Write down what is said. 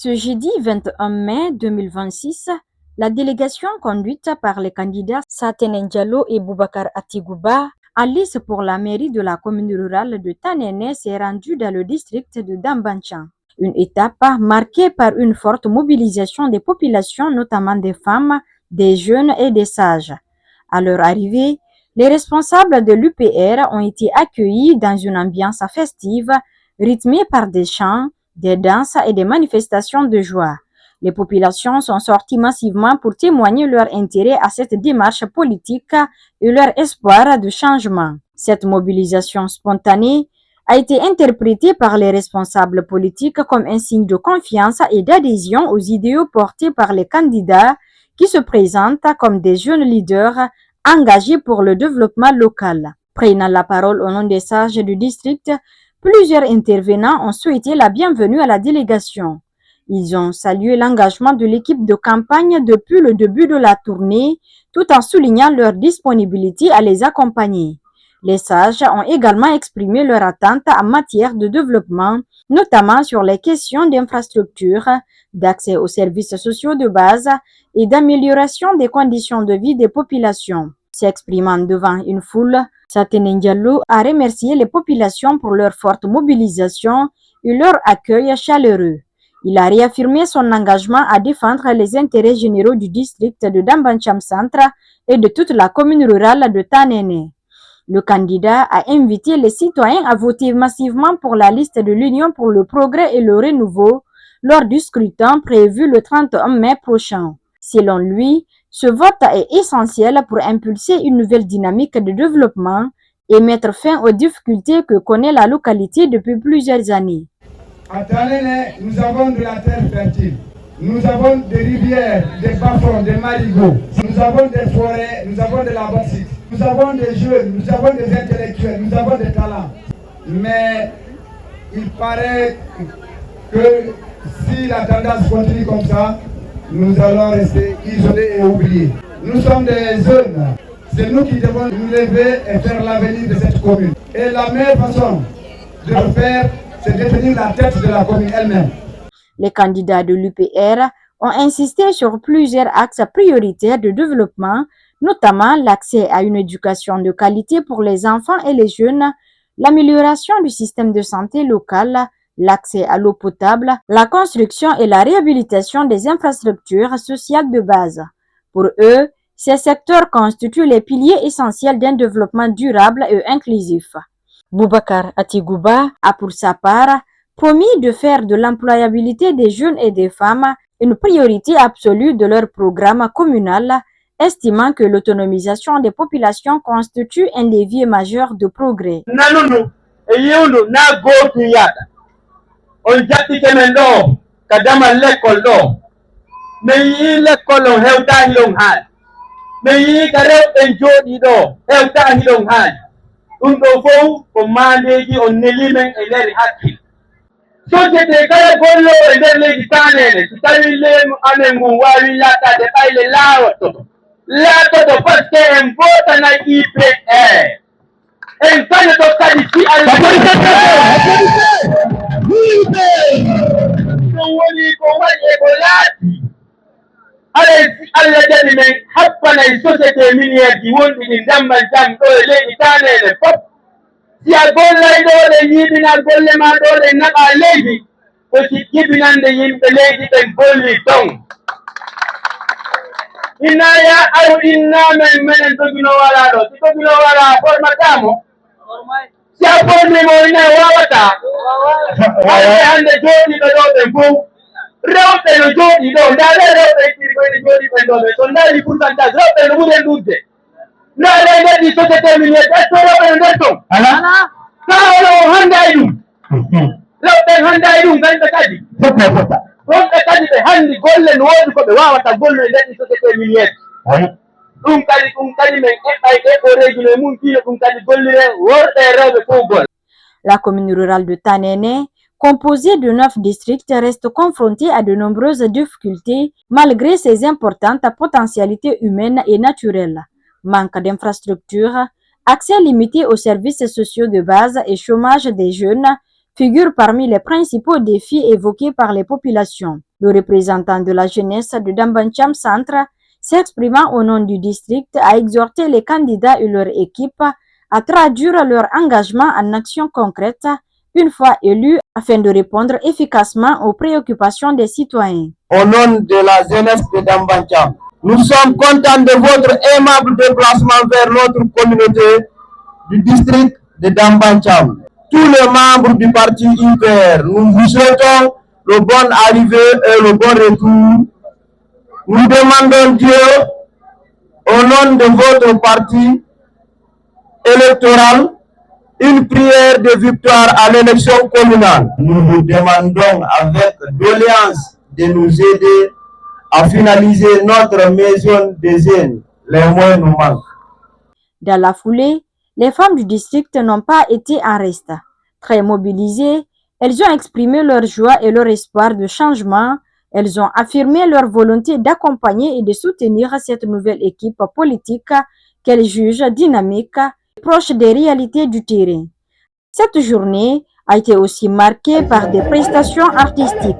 Ce jeudi 21 mai 2026, la délégation conduite par les candidats Satenen Diallo et Boubacar Atigouba, en lice pour la mairie de la commune rurale de Tanene, s'est rendue dans le district de Dambanchan. Une étape marquée par une forte mobilisation des populations, notamment des femmes, des jeunes et des sages. À leur arrivée, les responsables de l'UPR ont été accueillis dans une ambiance festive, rythmée par des chants, des danses et des manifestations de joie. Les populations sont sorties massivement pour témoigner leur intérêt à cette démarche politique et leur espoir de changement. Cette mobilisation spontanée a été interprétée par les responsables politiques comme un signe de confiance et d'adhésion aux idéaux portés par les candidats qui se présentent comme des jeunes leaders engagés pour le développement local. Prenant la parole au nom des sages du district, plusieurs intervenants ont souhaité la bienvenue à la délégation. Ils ont salué l'engagement de l'équipe de campagne depuis le début de la tournée, tout en soulignant leur disponibilité à les accompagner. Les sages ont également exprimé leur attente en matière de développement, notamment sur les questions d'infrastructure, d'accès aux services sociaux de base et d'amélioration des conditions de vie des populations. S'exprimant devant une foule, Satenen Diallo a remercié les populations pour leur forte mobilisation et leur accueil chaleureux. Il a réaffirmé son engagement à défendre les intérêts généraux du district de Dambanchan Centre et de toute la commune rurale de Tanene. Le candidat a invité les citoyens à voter massivement pour la liste de l'Union pour le progrès et le renouveau lors du scrutin prévu le 31 mai prochain. Selon lui, ce vote est essentiel pour impulser une nouvelle dynamique de développement et mettre fin aux difficultés que connaît la localité depuis plusieurs années. À Tanene, nous avons de la terre fertile. Nous avons des rivières, des bas-fonds, des marigots. Nous avons des forêts, nous avons de la bauxite. Nous avons des jeunes, nous avons des intellectuels, nous avons des talents. Mais il paraît que si la tendance continue comme ça, nous allons rester isolés et oubliés. Nous sommes des jeunes. C'est nous qui devons nous lever et faire l'avenir de cette commune. Et la meilleure façon de le faire, c'est de tenir la tête de la commune elle-même. Les candidats de l'UPR ont insisté sur plusieurs axes prioritaires de développement, notamment l'accès à une éducation de qualité pour les enfants et les jeunes, l'amélioration du système de santé local, l'accès à l'eau potable, la construction et la réhabilitation des infrastructures sociales de base. Pour eux, ces secteurs constituent les piliers essentiels d'un développement durable et inclusif. Boubacar Atigouba a pour sa part promis de faire de l'employabilité des jeunes et des femmes une priorité absolue de leur programme communal, estimant que l'autonomisation des populations constitue un levier majeur de progrès. Société kala gollo e nder leydi Tanene so tawi leymu amen ngun wawi laatade ɓayle laatoto par ce que en botanay IPR en kañoto kadi si ɗum woni ko waɗi e ko laati alay si Allah jaɓi men happanay société minière ji wonɗi ɗi Dambanchan ɗo e leydi Tanene fof si a gollay ɗo ɗe yiɗina golle ma ɗo ɗe naɓa leydi ko si jibinande yimɓe leydi ɓe golli ton inna ya aw inna menen togino wala ɗo si togino wala formatamo si a formimo ina wawata hande hande jooɗiɓe ɗo ɓe fof rewɓe no jooɗi ɗo ndaɗe rewɓe tirgoyne jooɗiɓe ɗo ɓe so ndaari pourcentage rewɓe no ɓuren ɗudde ndaɗe nder société minière est ce que rewɓe no nder ton kawolo o handay ɗum rewɓe handay ɗum gañɓe kadi wonɓe kadi ɓe handi golle no woodi ko ɓe wawata gollu e nder société minière ɗum kadi men eɓɓay eɓɓoreji no mum fiino ɗum kadi gollire worɓe e rewɓe fof gol. La commune rurale de Tanene, composée de 9 districts, reste confrontée à de nombreuses difficultés malgré ses importantes potentialités humaines et naturelles. Manque d'infrastructures, accès limité aux services sociaux de base et chômage des jeunes figurent parmi les principaux défis évoqués par les populations. Le représentant de la jeunesse de Dambancham Centre, s'exprimant au nom du district, a exhorté les candidats et leur équipe à traduire leur engagement en actions concrètes une fois élus afin de répondre efficacement aux préoccupations des citoyens. Au nom de la jeunesse de Dambancham, nous sommes contents de votre aimable déplacement vers notre communauté du district de Dambancham. Tous les membres du parti UPR, nous vous souhaitons le bon arrivée et le bon retour. Nous demandons Dieu, au nom de votre parti électoral, une prière de victoire à l'élection communale. Nous vous demandons avec doléance de nous aider à finaliser notre maison des jeunes. Les moyens nous manquent. Dans la foulée, les femmes du district n'ont pas été en reste. Très mobilisées, elles ont exprimé leur joie et leur espoir de changement. Elles ont affirmé leur volonté d'accompagner et de soutenir cette nouvelle équipe politique qu'elles jugent dynamique, proche des réalités du terrain. Cette journée a été aussi marquée par des prestations artistiques.